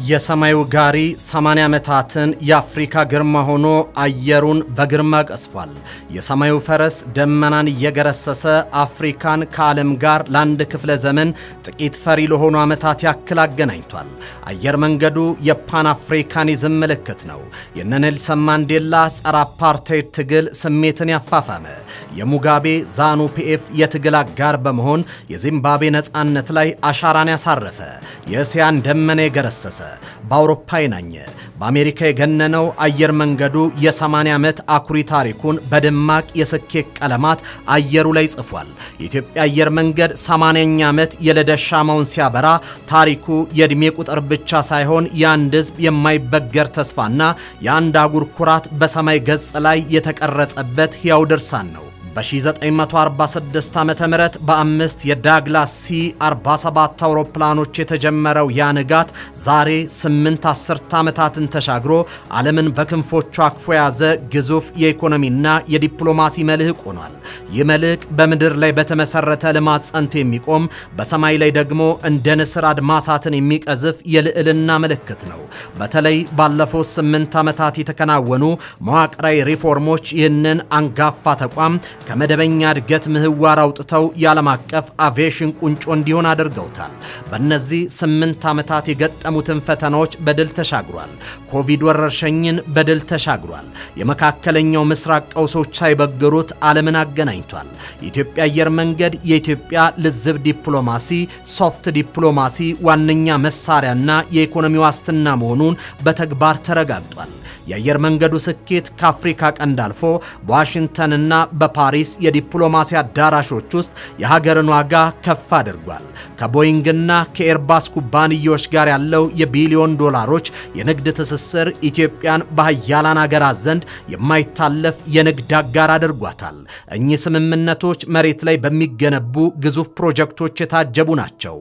የሰማዩ ጋሪ 80 ዓመታትን የአፍሪካ ግርማ ሆኖ አየሩን በግርማ ቀስፏል። የሰማዩ ፈረስ ደመናን እየገረሰሰ አፍሪካን ከዓለም ጋር ለአንድ ክፍለ ዘመን ጥቂት ፈሪ ለሆኑ ዓመታት ያክል አገናኝቷል። አየር መንገዱ የፓን አፍሪካኒዝም ምልክት ነው። የነ ኔልሰን ማንዴላ ጸረ አፓርታይድ ትግል ስሜትን ያፋፋመ፣ የሙጋቤ ዛኑ ፒኤፍ የትግል አጋር በመሆን የዚምባብዌ ነፃነት ላይ አሻራን ያሳረፈ፣ የእስያን ደመና የገረሰሰ በአውሮፓ ይናኘ፣ በአሜሪካ የገነነው አየር መንገዱ የ80 ዓመት አኩሪ ታሪኩን በደማቅ የስኬት ቀለማት አየሩ ላይ ጽፏል። የኢትዮጵያ አየር መንገድ 80ኛ ዓመት የልደት ሻማውን ሲያበራ ታሪኩ የዕድሜ ቁጥር ብቻ ሳይሆን የአንድ ሕዝብ የማይበገር ተስፋና የአንድ አህጉር ኩራት በሰማይ ገጽ ላይ የተቀረጸበት ሕያው ድርሳን ነው። በ1946 ዓመተ ምህረት በ5 የዳግላስ ሲ-47 አውሮፕላኖች የተጀመረው ያ ንጋት ዛሬ 8 አስርት ዓመታትን ተሻግሮ ዓለምን በክንፎቹ አቅፎ የያዘ ግዙፍ የኢኮኖሚና የዲፕሎማሲ መልህቅ ሆኗል። ይህ መልህቅ በምድር ላይ በተመሰረተ ልማት ጸንቶ የሚቆም፣ በሰማይ ላይ ደግሞ እንደ ንስር አድማሳትን የሚቀዝፍ የልዕልና ምልክት ነው። በተለይ ባለፉት 8 ዓመታት የተከናወኑ መዋቅራዊ ሪፎርሞች ይህንን አንጋፋ ተቋም ከመደበኛ እድገት ምህዋር አውጥተው የዓለም አቀፍ አቪዬሽን ቁንጮ እንዲሆን አድርገውታል። በእነዚህ 8 ዓመታት የገጠሙትን ፈተናዎች በድል ተሻግሯል። ኮቪድ ወረርሽኝን በድል ተሻግሯል። የመካከለኛው ምስራቅ ቀውሶች ሳይበግሩት ዓለምን አገናኝቷል። የኢትዮጵያ አየር መንገድ የኢትዮጵያ ልዝብ ዲፕሎማሲ፣ ሶፍት ዲፕሎማሲ ዋነኛ መሳሪያና የኢኮኖሚ ዋስትና መሆኑን በተግባር ተረጋግጧል። የአየር መንገዱ ስኬት ከአፍሪካ ቀንድ አልፎ በዋሽንግተንና በፓሪስ የዲፕሎማሲ አዳራሾች ውስጥ የሀገርን ዋጋ ከፍ አድርጓል። ከቦይንግና ከኤርባስ ኩባንያዎች ጋር ያለው የቢሊዮን ዶላሮች የንግድ ትስስር ኢትዮጵያን በሀያላን ሀገራት ዘንድ የማይታለፍ የንግድ አጋር አድርጓታል። እኚህ ስምምነቶች መሬት ላይ በሚገነቡ ግዙፍ ፕሮጀክቶች የታጀቡ ናቸው።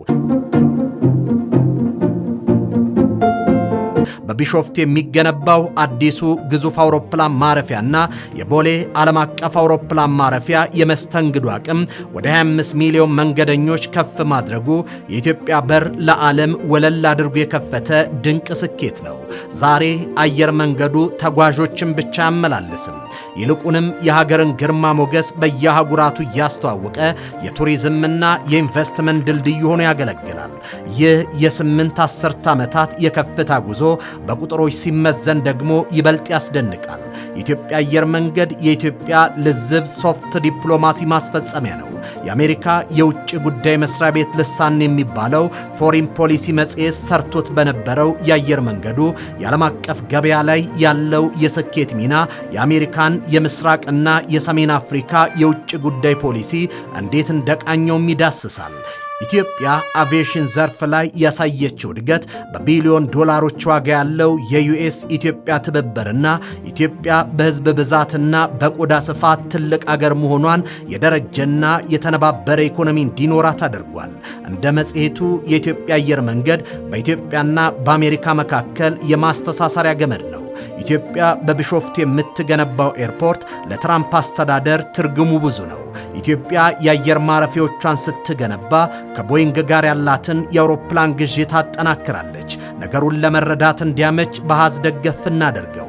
በቢሾፍቱ የሚገነባው አዲሱ ግዙፍ አውሮፕላን ማረፊያና የቦሌ ዓለም አቀፍ አውሮፕላን ማረፊያ የመስተንግዶ አቅም ወደ 25 ሚሊዮን መንገደኞች ከፍ ማድረጉ የኢትዮጵያ በር ለዓለም ወለል አድርጎ የከፈተ ድንቅ ስኬት ነው። ዛሬ አየር መንገዱ ተጓዦችን ብቻ አያመላልስም። ይልቁንም የሀገርን ግርማ ሞገስ በየአህጉራቱ እያስተዋወቀ የቱሪዝምና የኢንቨስትመንት ድልድይ ሆኖ ያገለግላል። ይህ የ8 አስርት ዓመታት የከፍታ ጉዞ በቁጥሮች ሲመዘን ደግሞ ይበልጥ ያስደንቃል። የኢትዮጵያ አየር መንገድ የኢትዮጵያ ልዝብ ሶፍት ዲፕሎማሲ ማስፈጸሚያ ነው። የአሜሪካ የውጭ ጉዳይ መስሪያ ቤት ልሳን የሚባለው ፎሪን ፖሊሲ መጽሔት ሰርቶት በነበረው የአየር መንገዱ የዓለም አቀፍ ገበያ ላይ ያለው የስኬት ሚና የአሜሪካን የምስራቅና የሰሜን አፍሪካ የውጭ ጉዳይ ፖሊሲ እንዴት እንደቃኘውም ይዳስሳል። ኢትዮጵያ አቪዬሽን ዘርፍ ላይ ያሳየችው እድገት በቢሊዮን ዶላሮች ዋጋ ያለው የዩኤስ ኢትዮጵያ ትብብርና ኢትዮጵያ በሕዝብ ብዛትና በቆዳ ስፋት ትልቅ አገር መሆኗን የደረጀና የተነባበረ ኢኮኖሚ እንዲኖራት አድርጓል። እንደ መጽሔቱ የኢትዮጵያ አየር መንገድ በኢትዮጵያና በአሜሪካ መካከል የማስተሳሰሪያ ገመድ ነው። ኢትዮጵያ በቢሾፍቱ የምትገነባው ኤርፖርት ለትራምፕ አስተዳደር ትርጉሙ ብዙ ነው። ኢትዮጵያ የአየር ማረፊያዎቿን ስትገነባ ከቦይንግ ጋር ያላትን የአውሮፕላን ግዢ ታጠናክራለች። ነገሩን ለመረዳት እንዲያመች በአሃዝ ደገፍ እናደርገው።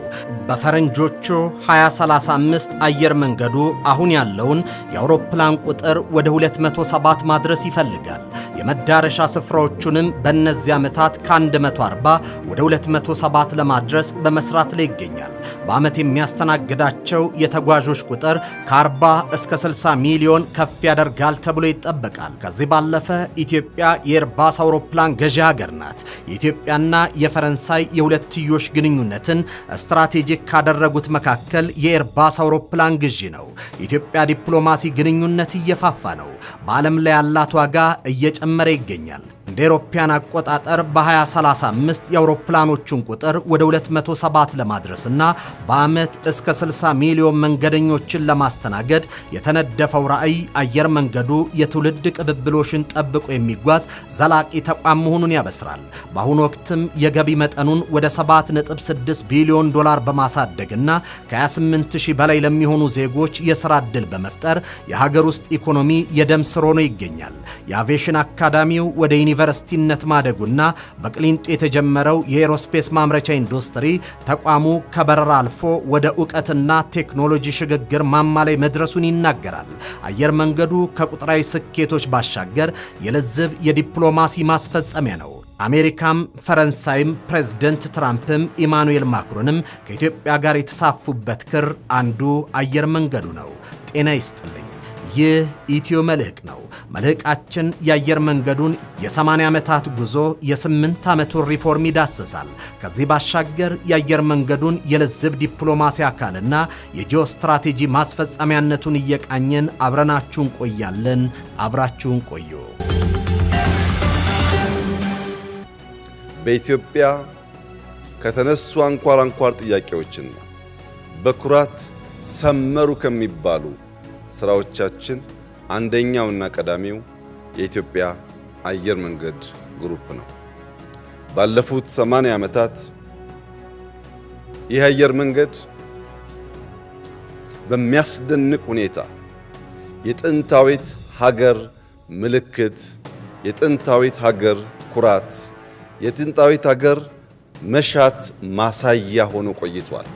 በፈረንጆቹ 2035 አየር መንገዱ አሁን ያለውን የአውሮፕላን ቁጥር ወደ 207 ማድረስ ይፈልጋል። የመዳረሻ ስፍራዎቹንም በእነዚህ ዓመታት ከ140 ወደ 207 ለማድረስ በመስራት ላይ ይገኛል። በዓመት የሚያስተናግዳቸው የተጓዦች ቁጥር ከ40 እስከ 60 ሚሊዮን ከፍ ያደርጋል ተብሎ ይጠበቃል። ከዚህ ባለፈ ኢትዮጵያ የኤርባስ አውሮፕላን ገዢ ሀገር ናት። የኢትዮጵያና የፈረንሳይ የሁለትዮሽ ግንኙነትን ስትራቴጂክ ካደረጉት መካከል የኤርባስ አውሮፕላን ግዢ ነው። የኢትዮጵያ ዲፕሎማሲ ግንኙነት እየፋፋ ነው። በዓለም ላይ ያላት ዋጋ እየጨመረ ይገኛል። እንደ አውሮፓውያን አቆጣጠር በ2035 የአውሮፕላኖቹን ቁጥር ወደ 207 ለማድረስና በዓመት እስከ 60 ሚሊዮን መንገደኞችን ለማስተናገድ የተነደፈው ራዕይ አየር መንገዱ የትውልድ ቅብብሎሽን ጠብቆ የሚጓዝ ዘላቂ ተቋም መሆኑን ያበስራል። በአሁኑ ወቅትም የገቢ መጠኑን ወደ 7.6 ቢሊዮን ዶላር በማሳደግና ከ28000 በላይ ለሚሆኑ ዜጎች የሥራ ዕድል በመፍጠር የሀገር ውስጥ ኢኮኖሚ የደም ስር ሆኖ ይገኛል። የአቪዬሽን አካዳሚው ወደ ዩኒቨርሲቲነት ማደጉና በቅሊንጦ የተጀመረው የኤሮስፔስ ማምረቻ ኢንዱስትሪ ተቋሙ ከበረራ አልፎ ወደ ዕውቀትና ቴክኖሎጂ ሽግግር ማማ ላይ መድረሱን ይናገራል። አየር መንገዱ ከቁጥራዊ ስኬቶች ባሻገር የለዘብ የዲፕሎማሲ ማስፈጸሚያ ነው። አሜሪካም ፈረንሳይም ፕሬዝዳንት ትራምፕም ኢማኑኤል ማክሮንም ከኢትዮጵያ ጋር የተሳፉበት ክር አንዱ አየር መንገዱ ነው። ጤና ይስጥልኝ። ይህ ኢትዮ መልሕቅ ነው። መልሕቃችን የአየር መንገዱን የ80 ዓመታት ጉዞ የ8 ዓመቱን ሪፎርም ይዳስሳል። ከዚህ ባሻገር የአየር መንገዱን የለዘብ ዲፕሎማሲ አካልና የጂኦ ስትራቴጂ ማስፈጸሚያነቱን እየቃኘን አብረናችሁን ቆያለን። አብራችሁን ቆዩ። በኢትዮጵያ ከተነሱ አንኳር ጥያቄዎችና በኩራት ሰመሩ ከሚባሉ ስራዎቻችን አንደኛውና ቀዳሚው የኢትዮጵያ አየር መንገድ ግሩፕ ነው። ባለፉት 80 ዓመታት ይህ አየር መንገድ በሚያስደንቅ ሁኔታ የጥንታዊት ሀገር ምልክት፣ የጥንታዊት ሀገር ኩራት፣ የጥንታዊት ሀገር መሻት ማሳያ ሆኖ ቆይቷል።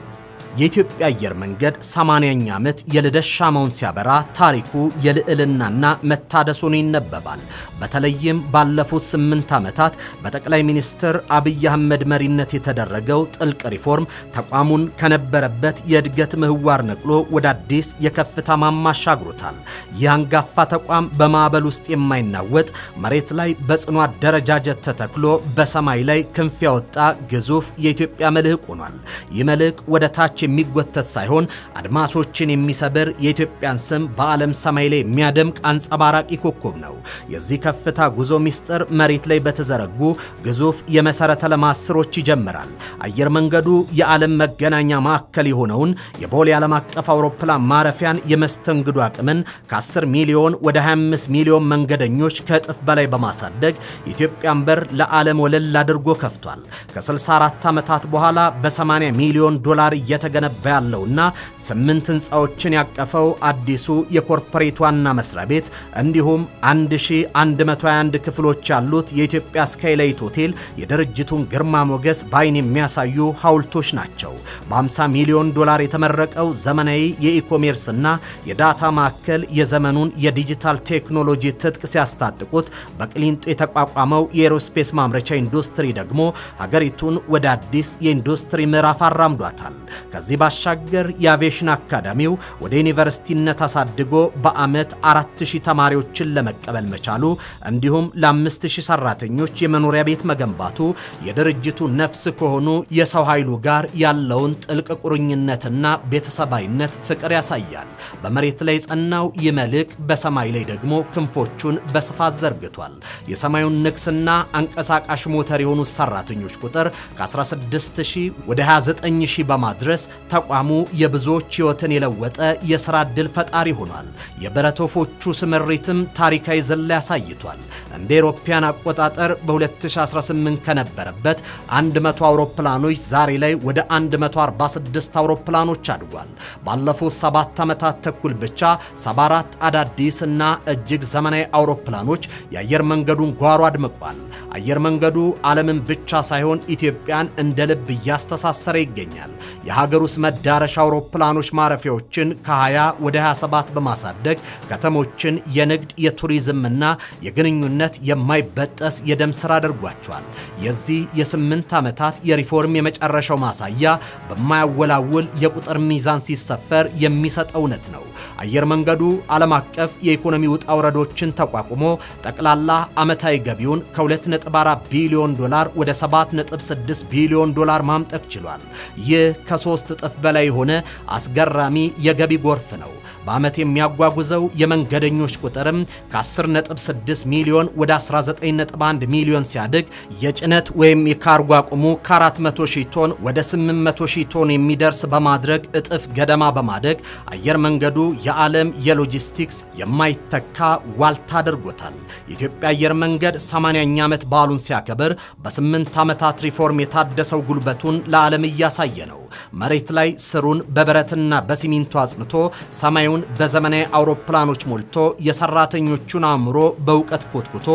የኢትዮጵያ አየር መንገድ 80ኛ ዓመት የልደት ሻማውን ሲያበራ ታሪኩ የልዕልናና መታደስ ሆኖ ይነበባል። በተለይም ባለፉት 8 ዓመታት በጠቅላይ ሚኒስትር አብይ አህመድ መሪነት የተደረገው ጥልቅ ሪፎርም ተቋሙን ከነበረበት የእድገት ምህዋር ነቅሎ ወደ አዲስ የከፍታ ማማ አሻግሮታል። ይህ አንጋፋ ተቋም በማዕበል ውስጥ የማይናወጥ መሬት ላይ በጽኑ አደረጃጀት ተተክሎ በሰማይ ላይ ክንፍ ያወጣ ግዙፍ የኢትዮጵያ መልሕቅ ሆኗል። ይህ መልሕቅ ወደ ታች የሚጎተት ሳይሆን አድማሶችን የሚሰብር የኢትዮጵያን ስም በዓለም ሰማይ ላይ የሚያደምቅ አንጸባራቂ ኮከብ ነው። የዚህ ከፍታ ጉዞ ሚስጥር መሬት ላይ በተዘረጉ ግዙፍ የመሰረተ ልማት ስራዎች ይጀምራል። አየር መንገዱ የዓለም መገናኛ ማዕከል የሆነውን የቦሌ ዓለም አቀፍ አውሮፕላን ማረፊያን የመስተንግዶ አቅምን ከ10 ሚሊዮን ወደ 25 ሚሊዮን መንገደኞች ከእጥፍ በላይ በማሳደግ የኢትዮጵያን በር ለዓለም ወለል አድርጎ ከፍቷል። ከ64 ዓመታት በኋላ በ80 ሚሊዮን ዶላር እየተገነባ ያለውና 8 ህንፃዎችን ያቀፈው አዲሱ የኮርፖሬት ዋና መስሪያ ቤት እንዲሁም 1121 ክፍሎች ያሉት የኢትዮጵያ ስካይላይት ሆቴል የድርጅቱን ግርማ ሞገስ በዓይን የሚያሳዩ ሐውልቶች ናቸው። በ50 ሚሊዮን ዶላር የተመረቀው ዘመናዊ የኢኮሜርስና የዳታ ማዕከል የዘመኑን የዲጂታል ቴክኖሎጂ ትጥቅ ሲያስታጥቁት፣ በቅሊንጦ የተቋቋመው የኤሮስፔስ ማምረቻ ኢንዱስትሪ ደግሞ ሀገሪቱን ወደ አዲስ የኢንዱስትሪ ምዕራፍ አራምዷታል። ከዚህ ባሻገር የአቪዬሽን አካዳሚው ወደ ዩኒቨርሲቲነት አሳድጎ በዓመት 4000 ተማሪዎችን ለመቀበል መቻሉ እንዲሁም ለ5000 ሰራተኞች የመኖሪያ ቤት መገንባቱ የድርጅቱ ነፍስ ከሆኑ የሰው ኃይሉ ጋር ያለውን ጥልቅ ቁርኝነትና ቤተሰባዊነት ፍቅር ያሳያል። በመሬት ላይ ጸናው ይህ መልሕቅ በሰማይ ላይ ደግሞ ክንፎቹን በስፋት ዘርግቷል። የሰማዩን ንግስና አንቀሳቃሽ ሞተር የሆኑ ሰራተኞች ቁጥር ከ16000 ወደ 29000 በማድረስ ተቋሙ የብዙዎች ሕይወትን የለወጠ የሥራ ዕድል ፈጣሪ ሆኗል። የብረት ወፎቹ ስምሪትም ታሪካዊ ዝላ ያሳይቷል። እንደ አውሮፓውያን አቆጣጠር በ2018 ከነበረበት 100 አውሮፕላኖች ዛሬ ላይ ወደ 146 አውሮፕላኖች አድጓል። ባለፉት 7 ዓመታት ተኩል ብቻ 74 አዳዲስ እና እጅግ ዘመናዊ አውሮፕላኖች የአየር መንገዱን ጓሮ አድምቋል። አየር መንገዱ ዓለምን ብቻ ሳይሆን ኢትዮጵያን እንደ ልብ እያስተሳሰረ ይገኛል። የሀገር ውስጥ መዳረሻ አውሮፕላኖች ማረፊያዎችን ከ20 ወደ 27 በማሳደግ ከተሞችን የንግድ የቱሪዝምና የግንኙነት የማይበጠስ የደም ስራ አድርጓቸዋል። የዚህ የ8 ዓመታት የሪፎርም የመጨረሻው ማሳያ በማያወላውል የቁጥር ሚዛን ሲሰፈር የሚሰጠው እውነት ነው። አየር መንገዱ ዓለም አቀፍ የኢኮኖሚ ውጣ ውረዶችን ተቋቁሞ ጠቅላላ ዓመታዊ ገቢውን ከ2.4 ቢሊዮን ዶላር ወደ 7.6 ቢሊዮን ዶላር ማምጠቅ ችሏል። ይህ ከ3 እጥፍ በላይ የሆነ አስገራሚ የገቢ ጎርፍ ነው። በዓመት የሚያጓጉዘው የመንገደኞች ቁጥርም ከ10.6 ሚሊዮን ወደ 19.1 ሚሊዮን ሲያድግ የጭነት ወይም የካርጎ አቅሙ ከ400 ሺህ ቶን ወደ 800 ሺህ ቶን የሚደርስ በማድረግ እጥፍ ገደማ በማደግ አየር መንገዱ የዓለም የሎጂስቲክስ የማይተካ ዋልታ አድርጎታል። የኢትዮጵያ አየር መንገድ 80ኛ ዓመት በዓሉን ሲያከብር በ8 ዓመታት ሪፎርም የታደሰው ጉልበቱን ለዓለም እያሳየ ነው። መሬት ላይ ስሩን በብረትና በሲሚንቶ አጽንቶ ሰማዩን በዘመናዊ አውሮፕላኖች ሞልቶ የሰራተኞቹን አእምሮ በእውቀት ኮትኩቶ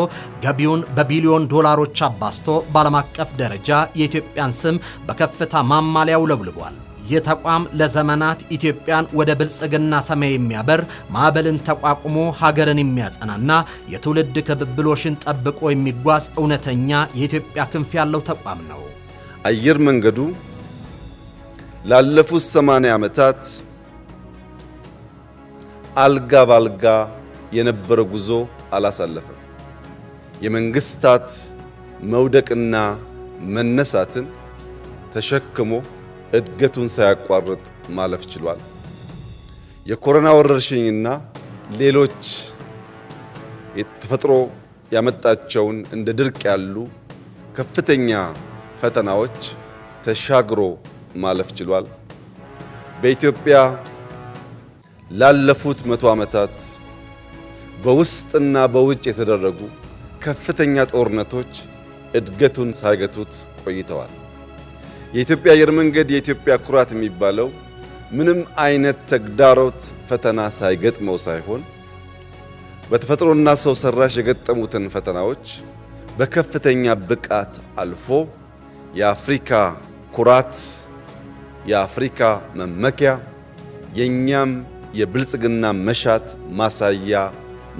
ገቢውን በቢሊዮን ዶላሮች አባስቶ በዓለም አቀፍ ደረጃ የኢትዮጵያን ስም በከፍታ ማማ ላይ አውለብልቧል። ይህ ተቋም ለዘመናት ኢትዮጵያን ወደ ብልጽግና ሰማይ የሚያበር ማዕበልን ተቋቁሞ ሀገርን የሚያጸናና የትውልድ ቅብብሎሽን ጠብቆ የሚጓዝ እውነተኛ የኢትዮጵያ ክንፍ ያለው ተቋም ነው። አየር መንገዱ ላለፉት 80 ዓመታት አልጋ ባልጋ የነበረ ጉዞ አላሳለፈም። የመንግስታት መውደቅና መነሳትን ተሸክሞ እድገቱን ሳያቋርጥ ማለፍ ችሏል። የኮሮና ወረርሽኝና ሌሎች የተፈጥሮ ያመጣቸውን እንደ ድርቅ ያሉ ከፍተኛ ፈተናዎች ተሻግሮ ማለፍ ችሏል። በኢትዮጵያ ላለፉት 100 ዓመታት በውስጥና በውጭ የተደረጉ ከፍተኛ ጦርነቶች እድገቱን ሳይገቱት ቆይተዋል። የኢትዮጵያ አየር መንገድ የኢትዮጵያ ኩራት የሚባለው ምንም አይነት ተግዳሮት ፈተና ሳይገጥመው ሳይሆን በተፈጥሮና ሰው ሰራሽ የገጠሙትን ፈተናዎች በከፍተኛ ብቃት አልፎ የአፍሪካ ኩራት፣ የአፍሪካ መመኪያ፣ የኛም የብልጽግና መሻት ማሳያ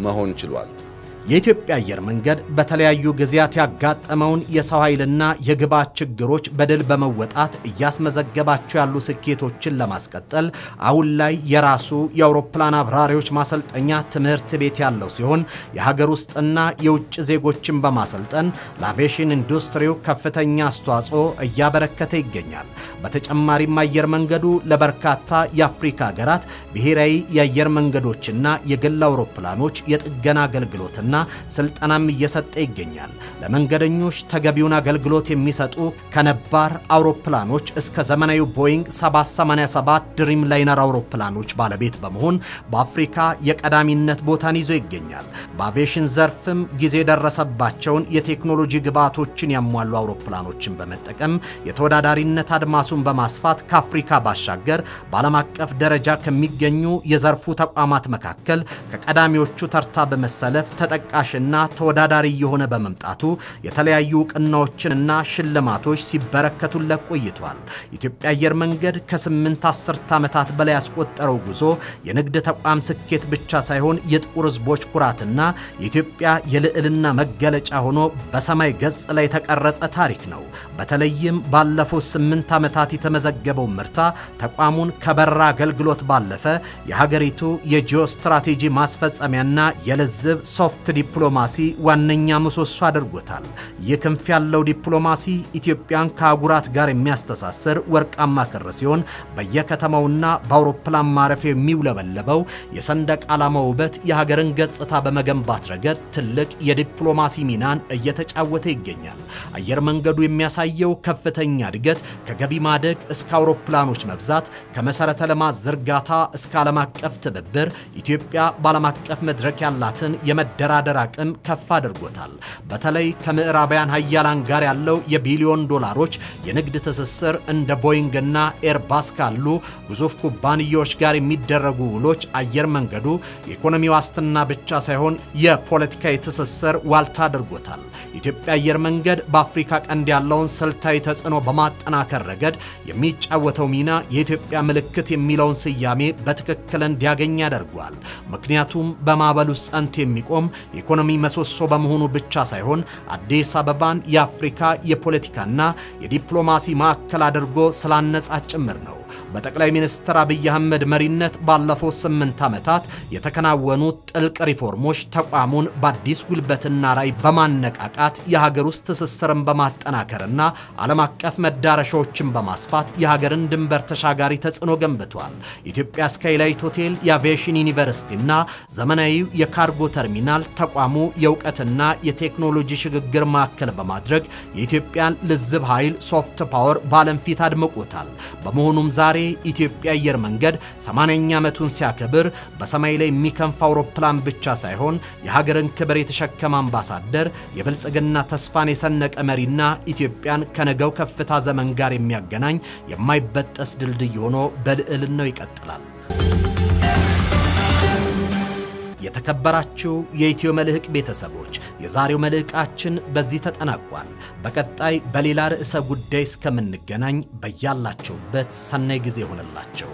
መሆን ችሏል። የኢትዮጵያ አየር መንገድ በተለያዩ ጊዜያት ያጋጠመውን የሰው ኃይልና የግብዓት ችግሮች በድል በመወጣት እያስመዘገባቸው ያሉ ስኬቶችን ለማስቀጠል አሁን ላይ የራሱ የአውሮፕላን አብራሪዎች ማሰልጠኛ ትምህርት ቤት ያለው ሲሆን የሀገር ውስጥና የውጭ ዜጎችን በማሰልጠን ለአቪዬሽን ኢንዱስትሪው ከፍተኛ አስተዋጽኦ እያበረከተ ይገኛል። በተጨማሪም አየር መንገዱ ለበርካታ የአፍሪካ ሀገራት ብሔራዊ የአየር መንገዶችና የግል አውሮፕላኖች የጥገና አገልግሎትና ስልጠናም እየሰጠ ይገኛል። ለመንገደኞች ተገቢውን አገልግሎት የሚሰጡ ከነባር አውሮፕላኖች እስከ ዘመናዊ ቦይንግ 787 ድሪም ላይነር አውሮፕላኖች ባለቤት በመሆን በአፍሪካ የቀዳሚነት ቦታን ይዞ ይገኛል። በአቪዬሽን ዘርፍም ጊዜ ደረሰባቸውን የቴክኖሎጂ ግብዓቶችን ያሟሉ አውሮፕላኖችን በመጠቀም የተወዳዳሪነት አድማሱን በማስፋት ከአፍሪካ ባሻገር በዓለም አቀፍ ደረጃ ከሚገኙ የዘርፉ ተቋማት መካከል ከቀዳሚዎቹ ተርታ በመሰለፍ ተጠቃሽና ተወዳዳሪ የሆነ በመምጣቱ የተለያዩ ዕውቅናዎችንና ሽልማቶች ሲበረከቱለት ቆይቷል። የኢትዮጵያ አየር መንገድ ከ8 አስርት ዓመታት በላይ ያስቆጠረው ጉዞ የንግድ ተቋም ስኬት ብቻ ሳይሆን የጥቁር ሕዝቦች ኩራትና የኢትዮጵያ የልዕልና መገለጫ ሆኖ በሰማይ ገጽ ላይ የተቀረጸ ታሪክ ነው። በተለይም ባለፉት 8 ዓመታት የተመዘገበው ምርታ ተቋሙን ከበራ አገልግሎት ባለፈ የሀገሪቱ የጂኦ ስትራቴጂ ማስፈጸሚያና የለዝብ ሶፍት ዲፕሎማሲ ዋነኛ ምሰሶ አድርጎታል። ይህ ክንፍ ያለው ዲፕሎማሲ ኢትዮጵያን ከአህጉራት ጋር የሚያስተሳስር ወርቃማ ክር ሲሆን በየከተማውና በአውሮፕላን ማረፊያ የሚውለበለበው የሰንደቅ ዓላማ ውበት የሀገርን ገጽታ በመገንባት ረገድ ትልቅ የዲፕሎማሲ ሚናን እየተጫወተ ይገኛል። አየር መንገዱ የሚያሳየው ከፍተኛ እድገት ከገቢ ማደግ እስከ አውሮፕላኖች መብዛት፣ ከመሰረተ ልማት ዝርጋታ እስከ ዓለም አቀፍ ትብብር ኢትዮጵያ በዓለም አቀፍ መድረክ ያላትን የመደራደር አቅም ከፍ አድርጎታል። በተለይ ከምዕራባውያን ሀያላን ጋር ያለው የቢሊዮን ዶላሮች የንግድ ትስስር እንደ ቦይንግና ኤርባስ ካሉ ግዙፍ ኩባንያዎች ጋር የሚደረጉ ውሎች አየር መንገዱ የኢኮኖሚ ዋስትና ብቻ ሳይሆን የፖለቲካዊ ትስስር ዋልታ አድርጎታል። የኢትዮጵያ አየር መንገድ በአፍሪካ ቀንድ ያለውን ስልታዊ ተጽዕኖ በማጠናከር ረገድ የሚጫወተው ሚና የኢትዮጵያ ምልክት የሚለውን ስያሜ በትክክል እንዲያገኝ ያደርጓል። ምክንያቱም በማዕበል ውስጥ ጸንቶ የሚቆም የኢኮኖሚ ምሰሶ በመሆኑ ብቻ ሳይሆን አዲስ አበባን የአፍሪካ የፖለቲካና የዲፕሎማሲ ማዕከል አድርጎ ስላነጻት ጭምር ነው። በጠቅላይ ሚኒስትር አብይ አህመድ መሪነት ባለፉት 8 ዓመታት የተከናወኑት ጥልቅ ሪፎርሞች ተቋሙን በአዲስ ጉልበትና ራዕይ በማነቃቃት የሀገር ውስጥ ትስስርን በማጠናከርና ዓለም አቀፍ መዳረሻዎችን በማስፋት የሀገርን ድንበር ተሻጋሪ ተጽዕኖ ገንብቷል። የኢትዮጵያ ስካይላይት ሆቴል፣ የአቪዬሽን ዩኒቨርሲቲና ዘመናዊው የካርጎ ተርሚናል ተቋሙ የእውቀትና የቴክኖሎጂ ሽግግር ማዕከል በማድረግ የኢትዮጵያን ልዝብ ኃይል ሶፍት ፓወር በዓለም ፊት አድምቆታል። በመሆኑም ዛሬ ኢትዮጵያ አየር መንገድ 80ኛ ዓመቱን ሲያከብር በሰማይ ላይ የሚከንፍ አውሮፕላን ብቻ ሳይሆን የሀገርን ክብር የተሸከመ አምባሳደር፣ የብልጽግና ተስፋን የሰነቀ መሪና ኢትዮጵያን ከነገው ከፍታ ዘመን ጋር የሚያገናኝ የማይበጠስ ድልድይ ሆኖ በልዕልናው ይቀጥላል። የተከበራችሁ የኢትዮ መልሕቅ ቤተሰቦች የዛሬው መልሕቃችን በዚህ ተጠናቋል። በቀጣይ በሌላ ርዕሰ ጉዳይ እስከምንገናኝ በያላችሁበት ሰናይ ጊዜ ይሁንላችሁ።